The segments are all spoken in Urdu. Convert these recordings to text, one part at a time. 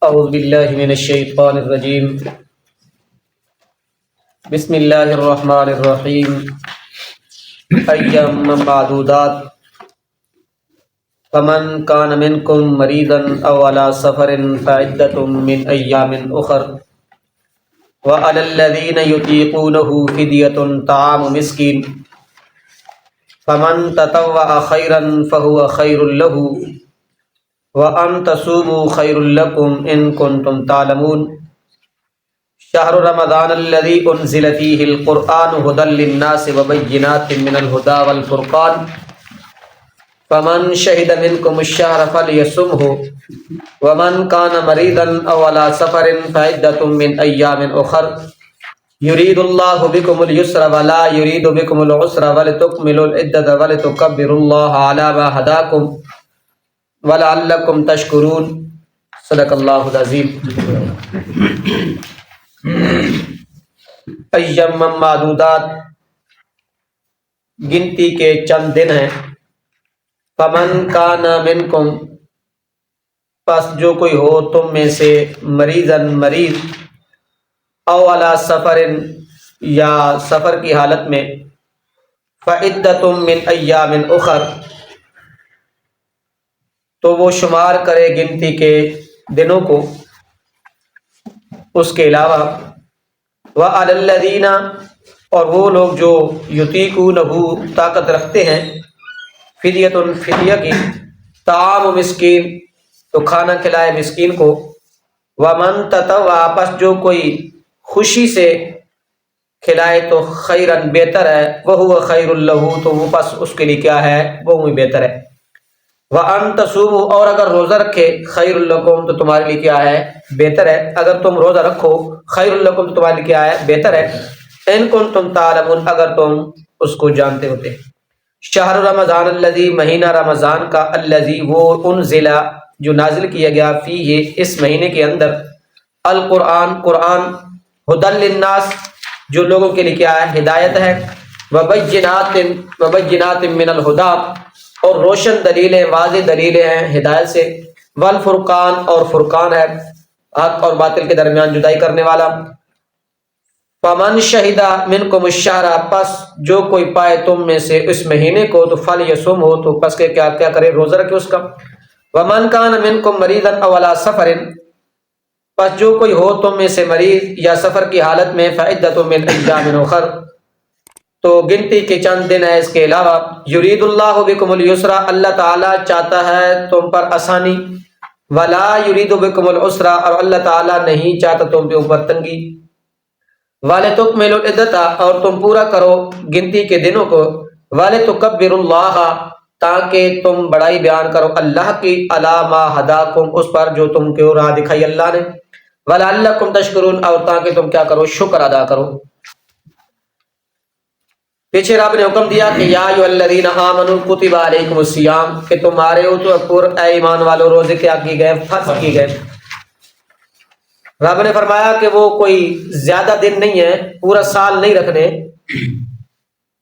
اعوذ باللہ من الشیطان الرجیم بسم اللہ الرحمن الرحیم ایاما معدودات فمن کان منکم مریضا او علی سفر فعدۃ من ایام اخر وعلی الذین یطیقونہ فدیۃ طعام مسکین فمن تطوع خیرا فہو خیر لہ وَأَن تَصُومُوا خَيْرٌ لَكُمْ إِن كُنتُمْ تَعْلَمُونَ شَهْرُ رَمَضَانَ الَّذِي أُنزِلَ فِيهِ الْقُرْآنُ هُدًى لِّلنَّاسِ وَبَيِّنَاتٍ مِّنَ الْهُدَى وَالْفُرْقَانِ فَمَن شَهِدَ مِنكُمُ الشَّهْرَ فَلْيَصُمْهُ وَمَن كَانَ مَرِيضًا أَوْ عَلَىٰ سَفَرٍ فَعِدَّةٌ مِّنْ أَيَّامٍ أُخَرَ يُرِيدُ اللَّهُ بِكُمُ الْيُسْرَ وَلَا يُرِيدُ بِكُمُ الْعُسْرَ وَلِتُكْمِلُوا الْعِدَّةَ وَلِتُكَبِّرُوا اللَّهَ عَلَىٰ مَا هَدَاكُمْ وَلَعَلَّكُمْ تَشْكُرُونَ صدق اللہ العظیم۔ ایام معدودات، گنتی کے چند دن ہیں۔ فمن کان منکم، پس جو کوئی ہو تم میں سے، مریضاً مریض، او علی سفر یا سفر کی حالت میں، فعدۃ من ایام اخر، تو وہ شمار کرے گنتی کے دنوں کو اس کے علاوہ، وَعَلَى الَّذِينَ، اور وہ لوگ جو یطیقونہ طاقت رکھتے ہیں، فدیۃ فدیہ کی، طعام مسکین تو کھانا کھلائے مسکین کو، وَمَن تَطَوَّعَ، پس جو کوئی خوشی سے کھلائے تو خیراً بہتر ہے، وَهُوَ خَيْرٌ لَهُ، تو وہ پس اس کے لیے کیا ہے، وہ بہتر ہے، وَأَن تَصُومُوا، اور اگر روزہ رکھے، خیر لکم، تو تمہارے لیے کیا ہے، بہتر ہے، اگر تم روزہ رکھو، خیر لکم، تو تمہارے لیے کیا ہے، بہتر ہے، ان کنتم تعلمون، اگر تم اس کو جانتے ہوتے۔ شہر رمضان الذی، مہینہ رمضان کا، الذی وہ، انزل جو نازل کیا گیا، فیہ اس مہینے کے اندر، القرآن قرآن، ھدی للناس جو لوگوں کے لیے کیا ہے، ہدایت ہے، وبینات من الہدی، اور روشن دلیلیں، واضح دلیلیں ہیں ہدایت سے، والفرقان، اور فرقان ہے، حق اور باطل کے درمیان جدائی کرنے والا۔ فمن شہد منکم الشہر، پس جو کوئی پائے تم میں سے اس مہینے کو، تو فلیصم ہو، تو پس کے کیا کرے، روزہ رکھے اس کا۔ ومن کان منکم مریضا او علی سفر، پس جو کوئی ہو تم میں سے مریض یا سفر کی حالت میں، فعدۃ من ایام اخر، تو گنتی کے چند دن ہے اس کے علاوہ۔ یرید اللہ بکم الیسر، اللہ تعالیٰ چاہتا ہے تم پر آسانی، ولا یرید بکم العسر، اور اللہ تعالیٰ نہیں چاہتا تم پہ اوپر تنگی، ولتکملوا العدۃ، اور تم پورا کرو گنتی کے دنوں کو، ولتکبروا اللہ، تاکہ تم بڑائی بیان کرو اللہ کی، علی ما ہداکم، اس پر جو تم کو راہ دکھائی اللہ نے، ولعلکم تشکرون، اور تاکہ تم کیا کرو، شکر ادا کرو۔ پیچھے رب نے حکم دیا کہ یا ایھا الذین آمنوا کتب علیکم الصیام، کہ تمہارے اوپر اے ایمان والو روزے کیا کیے گئے، فرض کیے گئے۔ رب نے فرمایا کہ وہ کوئی زیادہ دن نہیں ہے، پورا سال نہیں رکھنے،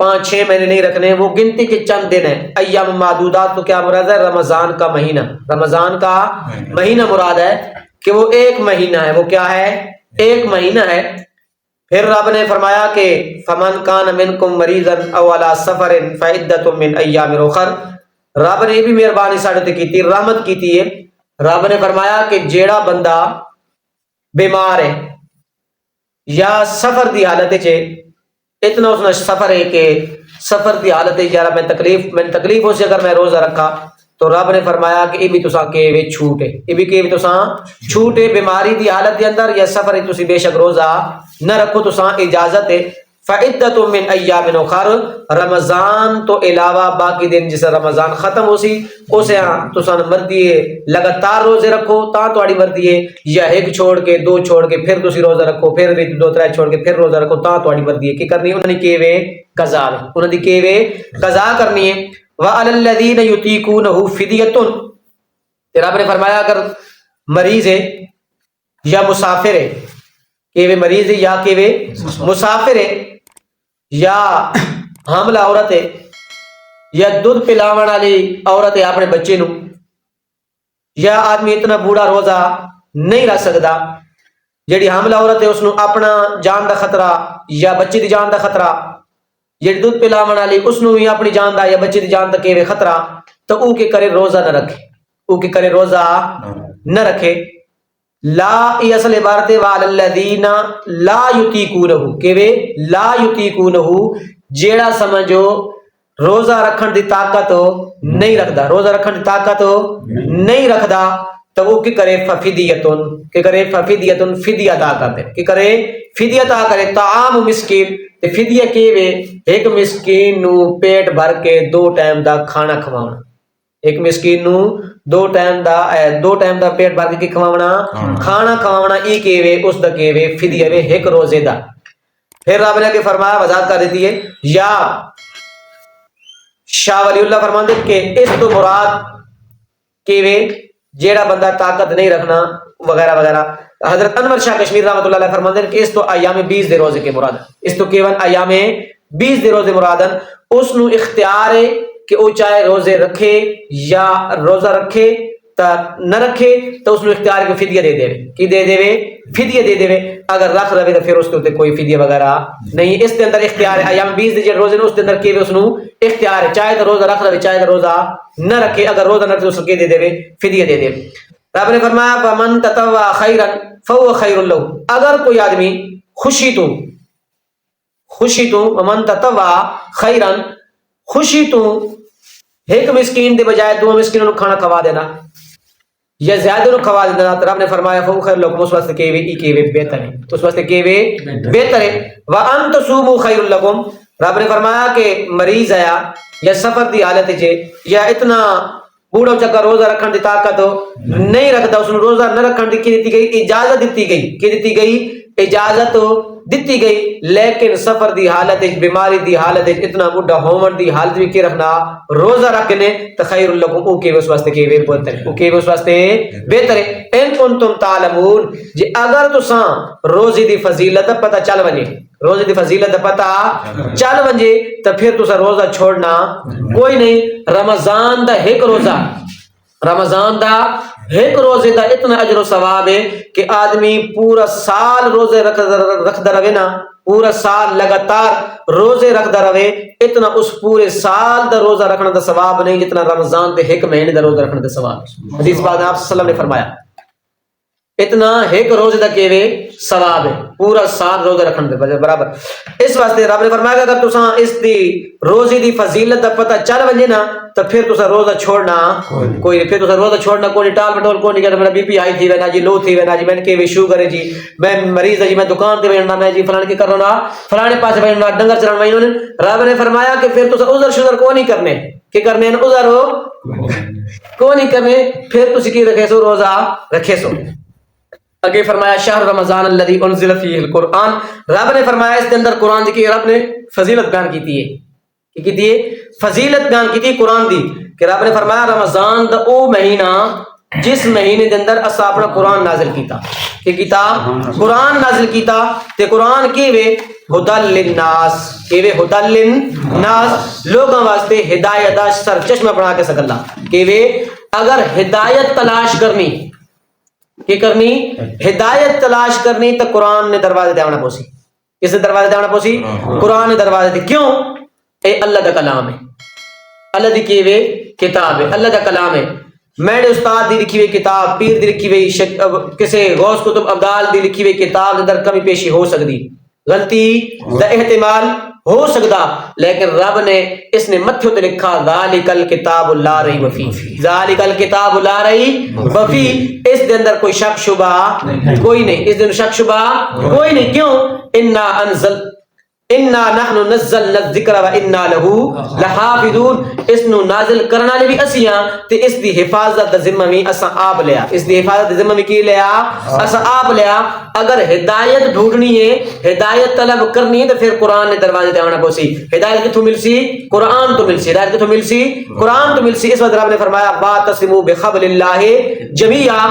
5-6 مہینے نہیں رکھنے، وہ گنتی کے چند دن ہیں۔ ایام معدودات تو کیا مراد ہے، رمضان کا مہینہ، رمضان کا مہینہ مراد ہے کہ وہ ایک مہینہ ہے، وہ کیا ہے، ایک مہینہ ہے۔ پھر رب نے فرمایا کہ فمن کان منکم مریضا او علی سفر فعدۃ من ایام اخر، رب نے بھی مہربانی ساڈے تے کیتی، رحمت کیتی ہے۔ رب نے فرمایا کہ جیڑا بندہ بیمار ہے یا سفر دی حالت ہے، اتنا اس نے سفر ہے کہ سفر دی حالت ہے، یار میں تکلیف ہو سی اگر میں روزہ رکھا، تو رب نے فرمایا کہ یہ بھی تساں کے وے چھوٹ ہے، یہ بھی کہ تساں چھوٹ ہے، بیماری دی حالت دے اندر یا سفر ہے تسی بے شک روزہ نہ رکھو، تساں اجازت ہے۔ فعدۃ من ایام اخر، رمضان تو علاوہ باقی دن جس رمضان ختم ہو سی اسے تساں مرضی ہے لگاتار روزے رکھو تاں تہاڈی مرضی ہے، یا ایک چھوڑ کے 2 چھوڑ کے پھر تسی روزہ رکھو، پھر 2-3 چھوڑ کے پھر روزہ رکھو، تاں تہاڈی مرضی ہے، کی کرنی ہے، انہاں نے کیویں قضا ہے، انہاں دی کیویں قضا کرنی ہے۔ وعلی الذین یطیقونہ فدیۃ، رب نے فرمایا اگر مریض ہے یا مسافر ہے، کہ مریض ہے یا کہ مسافر ہے، یا حاملہ عورت ہے، یا دودھ پلاون والی عورت ہے اپنے بچے نو، یا آدمی اتنا بوڑھا روزہ نہیں رکھ سکتا. جیڑی حاملہ عورت ہے اس نو اپنا جان دا خطرہ یا بچی دی جان دا خطرہ، جیڑی دودھ پلاون والی اس نو بھی اپنی جان دا یا بچی دی جان دا کیویں خطرہ، تو او کے کرے روزہ نہ رکھے، او کے کرے روزہ نہ رکھے. لا یہ اصل عبارت ہے وعلی الذین لا یطیقونہ، کیویں لا یطیقونہ، جیڑا سمجھو روزہ رکھن دی طاقت نہیں رکھدا، روزہ رکھن دی طاقت نہیں رکھدا، تو وہ کی کرے ففدیتن، کہ کرے ففدیتن، فدیہ ادا کرے، کہ کرے فدیہ ادا کرے. طعام مسکین، تے فدیہ کیویں ایک مسکین نو پیٹ بھر کے 2 ٹائم دا کھانا کھواونا، ایک مسکین نو 2 ٹائم دا پیٹ بھر کے کھواونا، کھانا کھواونا، ای کیویں اس دا کیویں فدیہ وے ایک روزے دا. پھر رب نے کہ فرمایا وضاحت کر دیتی ہے، یا شاہ ولی اللہ فرماندے کہ اس تو مراد کیویں جیڑا بندہ طاقت نہیں رکھنا وغیرہ وغیرہ. حضرت انور شاہ کشمیر رحمۃ اللہ علیہ فرماندے کہ اس تو ایام 20 دے روزے کے مراد، اس تو کیون ایام 20 دے روزے مرادن، اس نو اختیار ہے کہ وہ چاہے روزے رکھے یا روزہ رکھے تا نہ رکھے، تو اس نو اختیار کو فدیہ دے دے، کی دے دے فدیہ دے دے. اگر رکھ رہے تو پھر اس کے اوپر کوئی فدیہ وغیرہ نہیں. اس کے اندر اختیار ہے ایام 20 دے روزے نے، اس کے اندر کی اس نو اختیار ہے، چاہے تو روزہ رکھ رہے چاہے تو روزہ نہ رکھے. اگر روزہ نہ رکھے تو اس کو دے دے فدیہ دے دے. رب نے فرمایا فمن تطوع خیرا فهو خیر له، اگر کوئی آدمی خوشی تو ومن تطوع خیرا، خوشی تو ایک مسکین دے بجائے 2 مسکینوں کو کھانا کھوا دینا یا زیادہ نو کھوا دینا، تو رب نے فرمایا فهو خیر لكم، اس واسطے کہ بہتر ہے، اس واسطے کہ بہتر ہے. وان تصوموا خیر لكم، رب نے فرمایا کہ مریض آیا یا سفر دی حالت ہے یا اتنا بوڑھا چکا روزہ رکھن دی طاقت نہیں رکھتا، اس نے روزہ نہ رکھن دی کی دیتی گئی، اجازت دیتی گئی، کی دیتی گئی، اجازت دیتی گئی. لیکن سفر دی حالت، بیماری دی حالت، اتنا بوڑھا ہون دی حالت بھی کی رکھنا روزہ رکھنے تو خیر لکم، او کے اس واسطے کہ بہتر ہے، او کے اس واسطے بہتر ہے. ان کنتم تعلمون، جی اگر تساں روزے دی فضیلت پتہ چل ونجے، روزے دی فضیلت پتہ چل ونجے، تو پھر تساں روزہ چھوڑنا کوئی نہیں. رمضان دا ایک روزہ، رمضان دا ایک روزے دا اتنا اجر و ثواب ہے کہ آدمی پورا سال روزے رکھدا رہے نا، پورا سال لگاتار روزے رکھدا رہے، اتنا اس پورے سال دا روزہ رکھنا دا ثواب نہیں جتنا رمضان دے ایک مہینے دا روزہ رکھنا دا ثواب ہے. حدیث پاک میں آپ صلی اللہ علیہ وسلم نے فرمایا اتنا ایک روزے دا کیوے ثواب ہے، پورا سال روزہ رکھن دے برابر. اس واسطے رب نے فرمایا کہ اگر تساں اس دی روزے دی فضیلت دا پتہ چل ونجے نا، تو پھر تساں روزہ چھوڑنا کوئی نہیں، پھر تساں روزہ چھوڑنا کوئی نہیں، ٹال مٹول کوئی نہیں کہ میرا بی پی ہائی تھی وینا جی، لو تھی وینا جی، میں کہ شوگر ہے جی، میں مریض ہے جی، میں دکان تے وینا، میں جی فلانے کی کرنا فلانے پاسے وینا ڈنگر چران وینا. رب نے فرمایا کہ پھر تساں عذر شذر کو نہیں کرنے، کہ کرنے عذر ہو کو نہیں کرنے، پھر تسی کی رکھے سو روزہ رکھے سو. آگے فرمایا شہر رمضان الذی انزل فیہ القرآن، رب نے فرمایا اس کے اندر قرآن کی رب نے فضیلت بیان کی ہے، کی کیتی ہے فضیلت بیان کی تھی قرآن دی، کہ رب نے فرمایا رمضان دا او مہینہ جس مہینے دے اندر اسا اپنا قرآن نازل کیتا، کہ کتاب قرآن نازل کیتا، تے قرآن کیوے ہدل للناس، کیوے ہدل للناس، لوگوں واسطے ہدایت دا سر چشمہ بنا کے سکلا. کیوے اگر ہدایت تلاش کرنی کی کرنی، ہدایت تلاش کرنی، تو قرآن نے دروازے دیونا پوسی. کس نے دروازے دیونا پوسی؟ قرآن نے دروازے دی. کیوں؟ اے اللہ دا کلام ہے، اللہ دی کیوے کتاب ہے، اللہ دا کلام ہے. میں نے استاد دی لکھی ہوئی کتاب، پیر دی لکھی ہوئی، کسی غوث کتب ابدال دی لکھی ہوئی کتاب اندر کمی پیشی ہو سکتی، غلطی دا احتمال ہو سکتا، لیکن رب نے اس نے متھے تے لکھا ذالک الکتاب لا ریب فیہ، ذالک الکتاب لا ریب فیہ، اس دے اندر کوئی شک شبہ کوئی نہیں، اس دے اندر شک شبہ کوئی نہیں. کیوں؟ انا نحن نزلنا الذکر و انا لہ لحافظون، اس نو نازل کرنا لے بھی اسیاں، تے اس دی حفاظت دا ذمہ بھی اساں آپ لیا، اس دی حفاظت دا ذمہ بھی کی لیا اساں آپ لیا. اگر ہدایت ڈھونڈنی ہے، ہدایت طلب کرنی ہے، تو پھر قرآن نے دروازے تے آنا پوسی. ہدایت کتھوں مل سی؟ قرآن تو مل سی. ہدایت کتھوں مل سی؟ قرآن تو مل سی. اس وقت رب نے فرمایا واعتصموا بحبل اللہ جمیعا،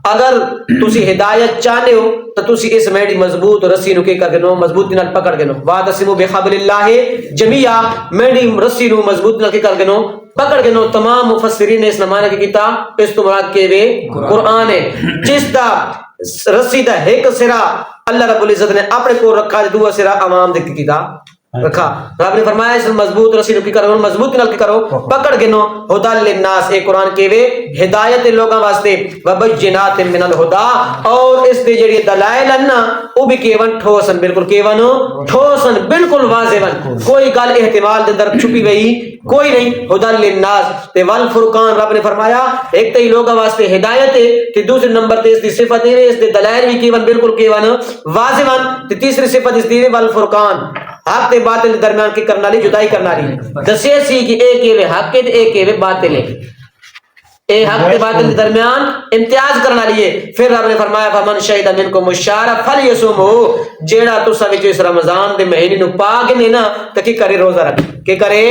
اگر تسی ہدایت چاہتے ہو تو تسی اس میڑی مضبوط رسی نو کی کر گنو مضبوط نال پکڑ گنو واعتصموا بحبل اللہ جميعا میڑی رسی نو مضبوط نال کی کر گنو پکڑ گنو. تمام مفسرین نے اس نمانے کی کتاب اس تو مراد کے وے قرآن ہے جس دا رسی دا ایک سرا اللہ رب العزت نے اپنے کو رکھا دوسرا سرا عوام دے کی کتاب رکھا. رب نے فرمایا اس مضبوط رسی کی کرو مضبوط نال کی کرو پکڑ گنو ہدی للناس اے قرآن کے وے ہدایت لوگاں واسطے وبینات من الہدی اور اس دے جڑی دلائل ہیں نا او بھی کیون ٹھوسن بالکل کیون ٹھوسن بالکل واضح ون کوئی گل احتمال دے اندر چھپی ہوئی کوئی نہیں. ہدی للناس تے والفرقان رب نے فرمایا ایک تے لوگاں واسطے ہدایت ہے تے دوسرے نمبر تے اس دی صفت ہے اس دے دلائل بھی کیون بالکل کیون واضح ون تے تیسری صفت اس دی والفرقان حق تے باطل درمیان کی کرنا لی جدائی کرنا لی دسے سی کہ ایک یہ حق ہے ایک یہ باطل ہے اے حق تے باطل کے درمیان امتیاز کرنا لیے. پھر رب نے فرمایا فمن شہد منکم الشہر فلیصمہ جیڑا تساں وچ اس رمضان دے مہینے نو پا کے نے نا تے کی کرے روزہ رکھے کہ کرے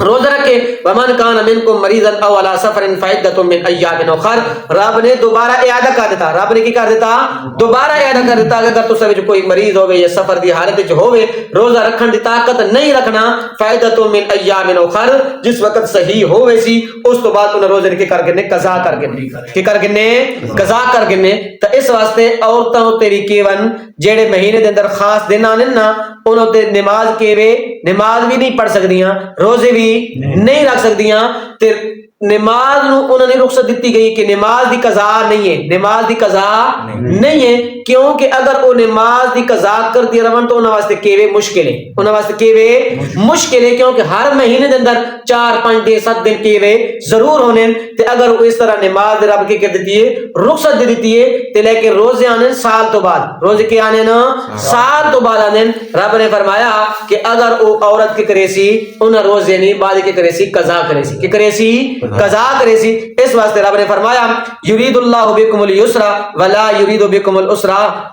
روزہ رکھے. ومن کان منکم مریضا او علی سفر فعدۃ من ایام اخر رب نے دوبارہ اعادہ کر دیتا رب نے کی کر دیتا دوبارہ اعادہ کر دیتا اگر تساں وچ کوئی مریض ہوے یا سفر دی حالت وچ ہوے روزہ رکھن دی طاقت نہیں رکھنا فعدۃ من ایام اخر جس وقت صحیح ہوے سی اس تو بعد انہاں روزے کے کر کے قضا کر گنے کی کر گنے قضا کر گنے. تو اس واسطے عورتوں تے بھی کیون جڑے مہینے دے اندر خاص دن آنے نا انہوں تے نماز کے وے نماز بھی نہیں پڑھ سکدیاں روزے بھی نہیں رکھ سکدیاں تے نماز نو انہوں نے رخصت دیتی گئی کہ نماز دی قضا نہیں ہے نماز دی قضا نہیں ہے کیونکہ اگر وہ نماز دی قضا کر دی رون تو انہاں واسطے کیوے مشکل ہے انہاں واسطے کیوے مشکل ہے کیونکہ ہر مہینے دے اندر 4-5 دن 7 دن کیوے ضرور ہونے تے اگر وہ اس طرح نماز رب کے کر دیتی ہے رخصت دے دیتی ہے تے لیکن روزے آنے سال تو بعد روزے کے آنے نا سال تو بعد آنے رب نے فرمایا کہ اگر وہ عورت کے کرے سی انہاں روزے نہیں بعد کے کرے سی قضا کرے سی کہ کرے سی قضا کرے سی. اس واسطے رب نے فرمایا یرید اللہ بکم اليسر ولا یرید بکم العسر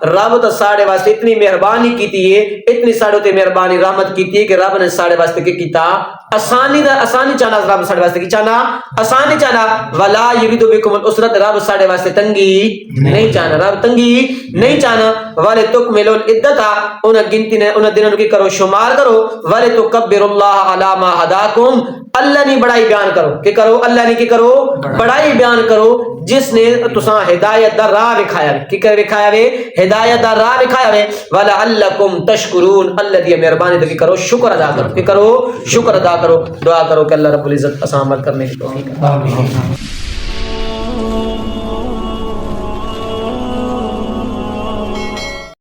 رب تو ساڑے واسطے اتنی مہربانی کیتی ہے اتنی ساڑے تے مہربانی رحمت کیتی ہے کہ رب نے ساڑے واسطے کی کیتا آسانی چاہنا رب ساڑے واسطے کی چاہنا آسانی چاہنا ولا یرید بکم العسر رب ساڑے واسطے تنگی نہیں چاہنا رب تنگی نہیں چاہنا. ولتکملوا العدۃ انہاں گنتی نے انہاں دنوں کی کرو شمار کرو ولتکبروا اللہ علی ما ہداکم اللہ نے بڑائی بیان کرو کہ کرو اللہ نے کی کرو بڑائی بیان کرو جس نے تساں ہدایت دا راہ دکھایا کہ کر دکھایا وے ہدایت دا راہ دکھایا وے ولعلکم تشکرون اللہ دی مہربانی تے کرو شکر ادا کرو کہ کرو شکر ادا کرو دعا کرو کہ اللہ رب العزت آسان عمل کرنے کی توفیق عطا فرمائے.